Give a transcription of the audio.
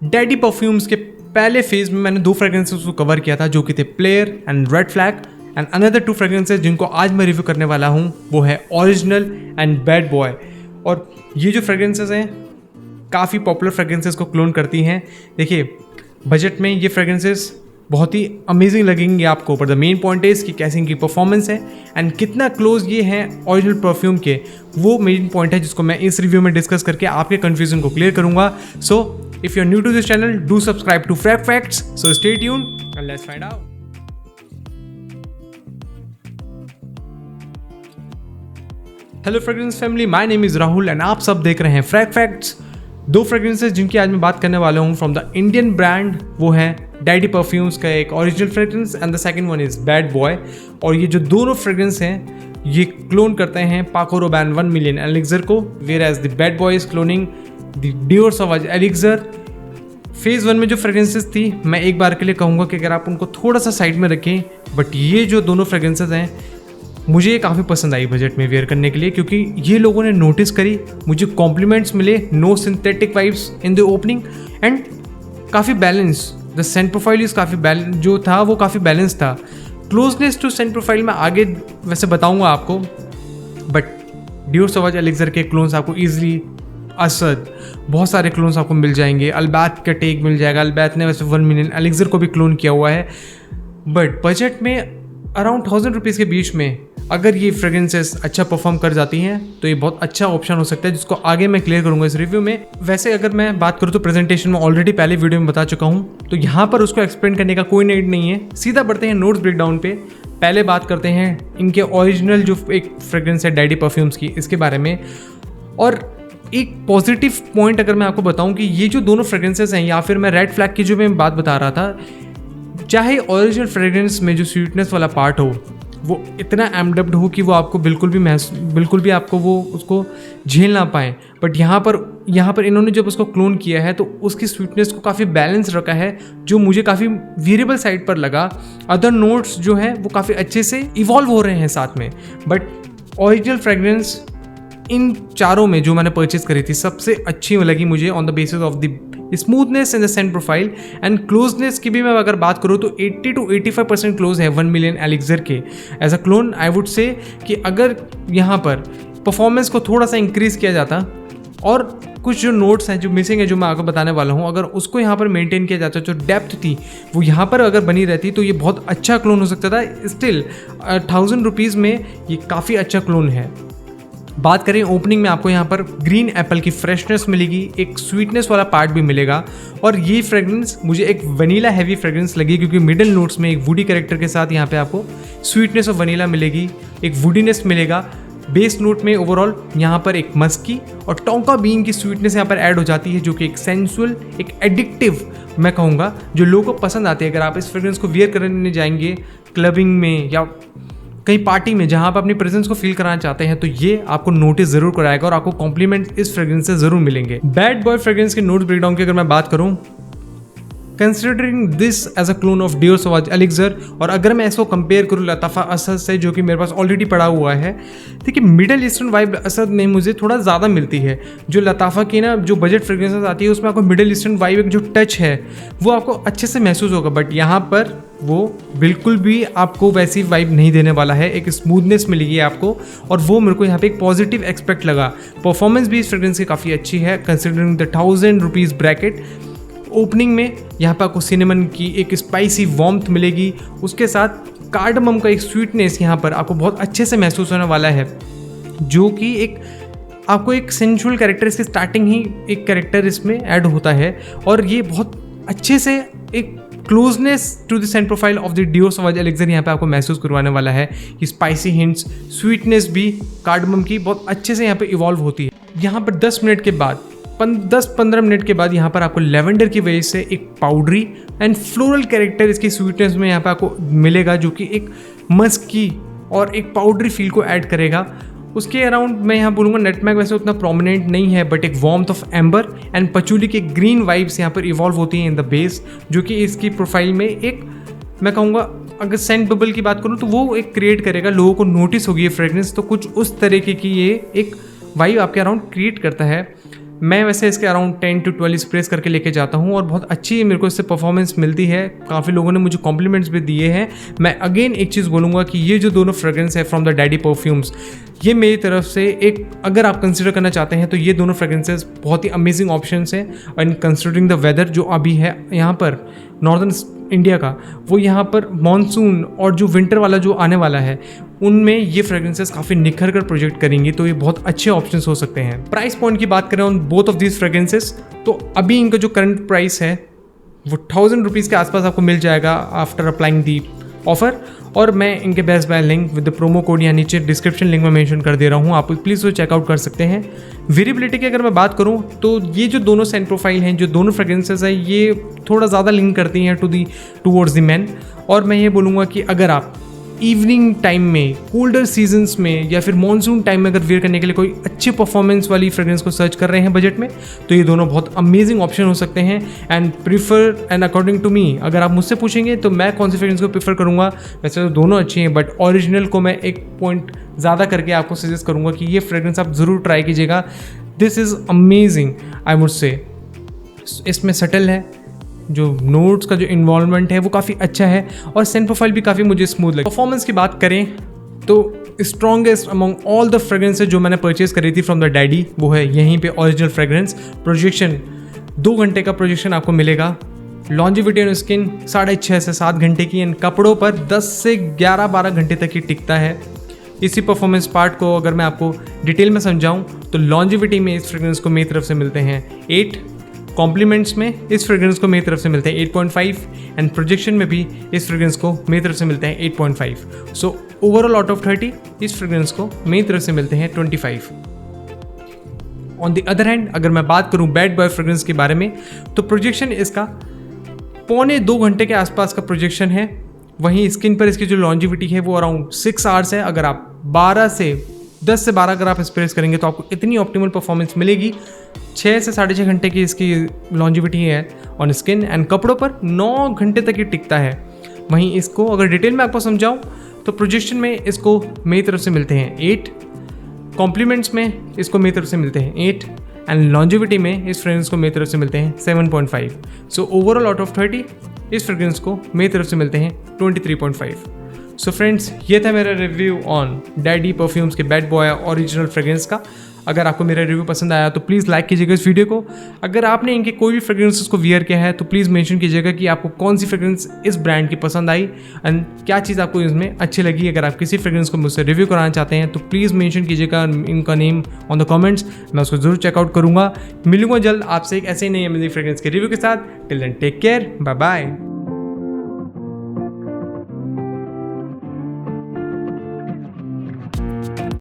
Daddy perfumes के पहले phase में मैंने 2 फ्रेग्रेंसेस को कवर किया था जो कि थे player and red flag, and another 2 fragrances जिनको आज मैं रिव्यू करने वाला हूँ वो है ओरिजिनल एंड बैड बॉय। और ये जो फ्रेग्रेंसेस हैं काफ़ी पॉपुलर फ्रेग्रेंसेस को क्लोन करती हैं। देखिए बजट में ये फ्रेग्रेंसेस बहुत ही अमेजिंग लगेंगे आपको, पर द मेन पॉइंट इज़ कि कैसी इनकी परफॉर्मेंस है एंड कितना क्लोज ये हैं ओरिजिनल परफ्यूम के, वो मेन पॉइंट है जिसको मैं इस रिव्यू में डिस्कस करके आपके कन्फ्यूजन को क्लियर करूंगा। So if you are new to this channel, do subscribe to Frag Facts. So stay tuned and let's find out. Hello fragrance family, my name is Rahul and आप सब देख रहे हैं फ्रैग फैक्ट्स। 2 फ्रेग्रेंसेस जिनकी आज मैं बात करने वाला हूँ फ्रॉम द इंडियन ब्रांड, वो है डैडी परफ्यूम्स का एक original fragrance and the second one is bad boy. और ये जो दोनों फ्रेग्रेंस हैं ये क्लोन करते हैं पाको रोबैन 1 मिलियन एलिक्सर को, whereas the Bad Boy is cloning the Dior Sauvage elixir. Phase 1 में जो फ्रेग्रेंसेस थी मैं एक बार के लिए कहूँगा कि अगर आप उनको थोड़ा सा साइड में रखें, बट ये जो दोनों फ्रेग्रेंसेस हैं मुझे ये काफ़ी पसंद आई बजट में वेयर करने के लिए, क्योंकि ये लोगों ने नोटिस करी, मुझे कॉम्प्लीमेंट्स मिले, no synthetic vibes in the opening and काफ़ी balance. The scent profile is काफ़ी बैलेंस जो था वो काफ़ी बैलेंस था। क्लोजनेस टू सेंट प्रोफाइल में आगे वैसे बताऊंगा आपको, बट डियोर सवाज एलिक्सर के क्लोन्स आपको ईजिली असद बहुत सारे क्लोन्स आपको मिल जाएंगे। अल्बैत का टेक मिल जाएगा, अल्बैत ने वैसे 1 मिलियन एलिक्सर को भी क्लोन किया हुआ है, बट बजट में अराउंड 1000 रुपीज़ के बीच में अगर ये फ्रेग्रेंसेस अच्छा परफॉर्म कर जाती हैं तो ये बहुत अच्छा ऑप्शन हो सकता है, जिसको आगे मैं क्लियर करूंगा इस रिव्यू में। वैसे अगर मैं बात करूँ तो प्रेजेंटेशन में ऑलरेडी पहले वीडियो में बता चुका हूँ, तो यहाँ पर उसको एक्सप्लेन करने का कोई नीड नहीं है। सीधा बढ़ते हैं नोट्स ब्रेकडाउन पे। पहले बात करते हैं इनके ओरिजिनल जो एक फ्रेग्रेंस है डैडी परफ्यूम्स की, इसके बारे में। और एक पॉजिटिव पॉइंट अगर मैं आपको बताऊँ कि ये जो दोनों फ्रेग्रेंसेस हैं, या फिर मैं रेड फ्लैग की जो मैं बात बता रहा था, चाहे ओरिजिनल फ्रेग्रेंस में जो स्वीटनेस वाला पार्ट हो वो इतना एमडब्ड हो कि वो आपको बिल्कुल भी आपको वो उसको झेल ना पाए, बट यहाँ पर इन्होंने जब उसको क्लोन किया है तो उसकी स्वीटनेस को काफ़ी बैलेंस रखा है, जो मुझे काफ़ी वेरिएबल साइड पर लगा। अदर नोट्स जो हैं वो काफ़ी अच्छे से इवॉल्व हो रहे हैं साथ में, बट ओरिजिनल फ्रेग्रेंस इन चारों में जो मैंने परचेज करी थी सबसे अच्छी लगी मुझे on the basis of the smoothness in the scent profile and closeness की भी मैं अगर बात करूँ तो 80 to 85% क्लोज है 1 मिलियन एलिक्सर के। As a clone I would say कि अगर यहाँ पर परफॉर्मेंस को थोड़ा सा इंक्रीज किया जाता और कुछ जो नोट्स हैं जो मिसिंग है जो मैं आपको बताने वाला हूँ, अगर उसको यहाँ पर मेंटेन किया जाता, जो डेप्थ थी वो यहाँ पर अगर बनी रहती तो ये बहुत अच्छा क्लोन हो सकता था। स्टिल 1000 रुपीज़ में ये काफ़ी अच्छा क्लोन है। बात करें ओपनिंग में, आपको यहाँ पर ग्रीन एप्पल की फ्रेशनेस मिलेगी, एक स्वीटनेस वाला पार्ट भी मिलेगा, और ये फ्रेग्रेंस मुझे एक वनीला हैवी फ्रेग्रेंस लगी, क्योंकि मिडिल नोट्स में एक वुडी कैरेक्टर के साथ यहाँ पे आपको स्वीटनेस ऑफ वनीला मिलेगी, एक वुडीनेस मिलेगा। बेस नोट में ओवरऑल यहाँ पर एक मस्की और टोंका बीन की स्वीटनेस यहाँ पर ऐड हो जाती है, जो कि एक सेंसुअल, एक एडिक्टिव मैं कहूँगा, जो लोगों को पसंद आती है। अगर आप इस फ्रेग्रेंस को वियर करने जाएंगे क्लबिंग में या कहीं पार्टी में जहाँ आप अपनी प्रेजेंस को फील कराना चाहते हैं, तो ये आपको नोटिस जरूर कराएगा और आपको कॉम्प्लीमेंट इस फ्रेग्रेंस से जरूर मिलेंगे। बैड बॉय फ्रेग्रेंस के नोट ब्रेकडाउन की अगर मैं बात करूँ, considering this as a clone of Dior Sauvage elixir, और अगर मैं इसको कंपेयर करूँ लताफ़ा असद से जो कि मेरे पास ऑलरेडी पड़ा हुआ है, देखिए मिडल ईस्टर्न वाइब असद में मुझे थोड़ा ज़्यादा मिलती है। जो लताफ़ा की ना जो बजट फ्रेग्रेंसेस आती है उसमें आपको मिडल ईस्टर्न वाइब एक जो टच है वो आपको अच्छे से महसूस होगा, बट यहाँ पर वो बिल्कुल भी आपको वैसी वाइब नहीं देने वाला है। एक स्मूथनेस मिलेगी आपको, और वो मेरे को यहाँ पे एक पॉजिटिव एक्सपेक्ट लगा। परफॉर्मेंस भी इस फ्रेग्रेंस की काफ़ी अच्छी है considering the 1000 rupees bracket. Opening में यहाँ पर आपको सिनेमन की एक स्पाइसी वार्मथ मिलेगी, उसके साथ कार्डमम का एक स्वीटनेस यहाँ पर आपको बहुत अच्छे से महसूस होने वाला है, जो कि एक आपको एक सेंसुअल कैरेक्टर, इसकी स्टार्टिंग ही एक कैरेक्टर इसमें ऐड होता है, और ये बहुत अच्छे से एक closeness to the scent profile of the Dior Sauvage elixir यहाँ पे आपको महसूस करवाने वाला है कि स्पाइसी हिंट्स, स्वीटनेस भी कार्डमम की बहुत अच्छे से यहाँ पे इवॉल्व होती है। यहाँ पर 10 मिनट के बाद 10-15 मिनट के बाद यहाँ पर आपको लेवेंडर की वजह से एक पाउडरी एंड फ्लोरल कैरेक्टर इसकी स्वीटनेस में यहाँ पर आपको मिलेगा, जो कि एक मस्की और एक पाउडरी फील को ऐड करेगा। उसके अराउंड मैं यहाँ बोलूँगा नटमैग वैसे उतना प्रोमिनेंट नहीं है, बट एक वार्मथ ऑफ एम्बर एंड पचूली के ग्रीन वाइब्स यहाँ पर इवॉल्व होती हैं इन द बेस, जो कि इसकी प्रोफाइल में एक मैं कहूँगा अगर सेंट बबल की बात करूँ तो वो एक क्रिएट करेगा, लोगों को नोटिस होगी ये फ्रेग्रेंस, तो कुछ उस तरीके की ये एक वाइब आपके अराउंड क्रिएट करता है। मैं वैसे इसके अराउंड 10 to 12 स्प्रेस करके लेके जाता हूँ और बहुत अच्छी मेरे को इससे परफॉर्मेंस मिलती है। काफ़ी लोगों ने मुझे कॉम्प्लीमेंट्स भी दिए हैं। मैं अगेन एक चीज़ बोलूँगा कि ये जो दोनों फ्रेग्रेंस है फ्रॉम द डैडी परफ्यूम्स, ये मेरी तरफ से एक, अगर आप कंसिडर करना चाहते हैं तो ये दोनों फ्रेग्रेंसेस बहुत ही अमेजिंग ऑप्शंस हैं। एंड कंसिडरिंग द वेदर जो अभी है यहाँ पर नॉर्दर्न इंडिया का, वो यहाँ पर मानसून और जो विंटर वाला जो आने वाला है, उनमें ये फ्रेग्रेंसेस काफ़ी निखर कर प्रोजेक्ट करेंगी, तो ये बहुत अच्छे ऑप्शंस हो सकते हैं। प्राइस पॉइंट की बात करें on both of these fragrances, तो अभी इनका जो करंट प्राइस है वो 1000 रुपीज़ के आसपास आपको मिल जाएगा आफ्टर अप्लाइंग दी ऑफर। और मैं इनके best bye link with the promo code यहाँ नीचे डिस्क्रिप्शन लिंक में मेंशन कर दे रहा हूँ, आप प्लीज़ वो चेकआउट कर सकते हैं। वेरिएबिलिटी की अगर मैं बात करूँ तो ये जो दोनों सेंट प्रोफाइल हैं, जो दोनों फ्रेग्रेंसेस हैं, ये थोड़ा ज़्यादा लिंक करती हैं टूवर्ड्स द मैन। और मैं ये बोलूँगा कि अगर आप इवनिंग टाइम में, कोल्डर सीजन्स में या फिर मॉनसून टाइम में अगर वेयर करने के लिए कोई अच्छी परफॉर्मेंस वाली फ्रेग्रेंस को सर्च कर रहे हैं बजट में, तो ये दोनों बहुत अमेजिंग ऑप्शन हो सकते हैं। एंड अकॉर्डिंग टू मी, अगर आप मुझसे पूछेंगे तो मैं कौन सी फ्रेग्रेंस को प्रीफर करूँगा, वैसे तो दोनों अच्छी हैं, बट ओरिजिनल को मैं एक पॉइंट ज़्यादा करके आपको सजेस्ट करूँगा कि ये फ्रेग्रेंस आप ज़रूर ट्राई कीजिएगा। This is amazing, I would से। इसमें सटल है, जो नोट्स का जो इन्वॉल्वमेंट है वो काफ़ी अच्छा है और सेंट प्रोफाइल भी काफ़ी मुझे स्मूथ लगी। परफॉर्मेंस की बात करें तो strongest among all the fragrances जो मैंने परचेज करी थी फ्रॉम द डैडी, वो है यहीं पे ओरिजिनल फ्रेग्रेंस। प्रोजेक्शन 2 घंटे का प्रोजेक्शन आपको मिलेगा। लॉन्जिविटी ऑन स्किन 6.5 से 7 घंटे की, एंड कपड़ों पर 10 से 11-12 घंटे तक ही टिकता है। इसी परफॉर्मेंस पार्ट को अगर मैं आपको डिटेल में समझाऊँ तो लॉन्जिविटी में इस फ्रेग्रेंस को मेरी तरफ से मिलते हैं 8, कॉम्प्लीमेंट्स में इस फ्रेग्रेंस को मेरी तरफ से मिलते हैं 8.5, एंड प्रोजेक्शन में भी इस फ्रेग्रेंस को मेरी तरफ से मिलते हैं 8.5। सो ओवरऑल आउट ऑफ 30 इस फ्रेग्रेंस को मेरी तरफ से मिलते हैं 25। ऑन द अदर हैंड, अगर मैं बात करूं बैड बॉय फ्रेग्रेंस के बारे में, तो प्रोजेक्शन इसका 1.25 घंटे के आसपास का प्रोजेक्शन है। वहीं स्किन पर इसकी जो लॉन्जिविटी है वो अराउंड 6 आवर्स है। अगर आप 10 से 12 अगर आप स्प्रेस करेंगे तो आपको इतनी ऑप्टिमल परफॉर्मेंस मिलेगी। 6 से 6.5 घंटे की इसकी लॉन्जिविटी है ऑन स्किन, एंड कपड़ों पर 9 घंटे तक ही टिकता है। वहीं इसको अगर डिटेल में आपको समझाऊं तो प्रोजेक्शन में इसको मेरी तरफ से मिलते हैं 8, कॉम्प्लीमेंट्स में इसको मेरी तरफ से मिलते हैं 8, एंड लॉन्जिविटी में इस फ्रेग्रेंस को मेरी तरफ से मिलते हैं 7.5। सो ओवरऑल आउट ऑफ 30 इस फ्रेग्रेंस को मेरी तरफ से मिलते हैं 23.5। सो फ्रेंड्स, ये था मेरा रिव्यू ऑन डैडी परफ्यूम्स के बैड बॉय ओरिजिनल फ्रेग्रेंस का। अगर आपको मेरा रिव्यू पसंद आया तो प्लीज़ लाइक कीजिएगा इस वीडियो को। अगर आपने इनके कोई भी फ्रेग्रेंसेस को वियर किया है तो प्लीज़ मेंशन कीजिएगा कि आपको कौन सी फ्रेग्रेंस इस ब्रांड की पसंद आई एंड क्या चीज़ आपको इसमें अच्छी लगी। अगर आप किसी फ्रेग्रेंस को मुझसे रिव्यू कराना चाहते हैं तो प्लीज़ मेंशन कीजिएगा इनका नेम ऑन द कमेंट्स, मैं उसको जरूर चेकआउट करूँगा। मिलूंगा जल्द आपसे एक ऐसे ही नई अमेजिंग फ्रेग्रेंस के रिव्यू के साथ। Till then take care, bye bye.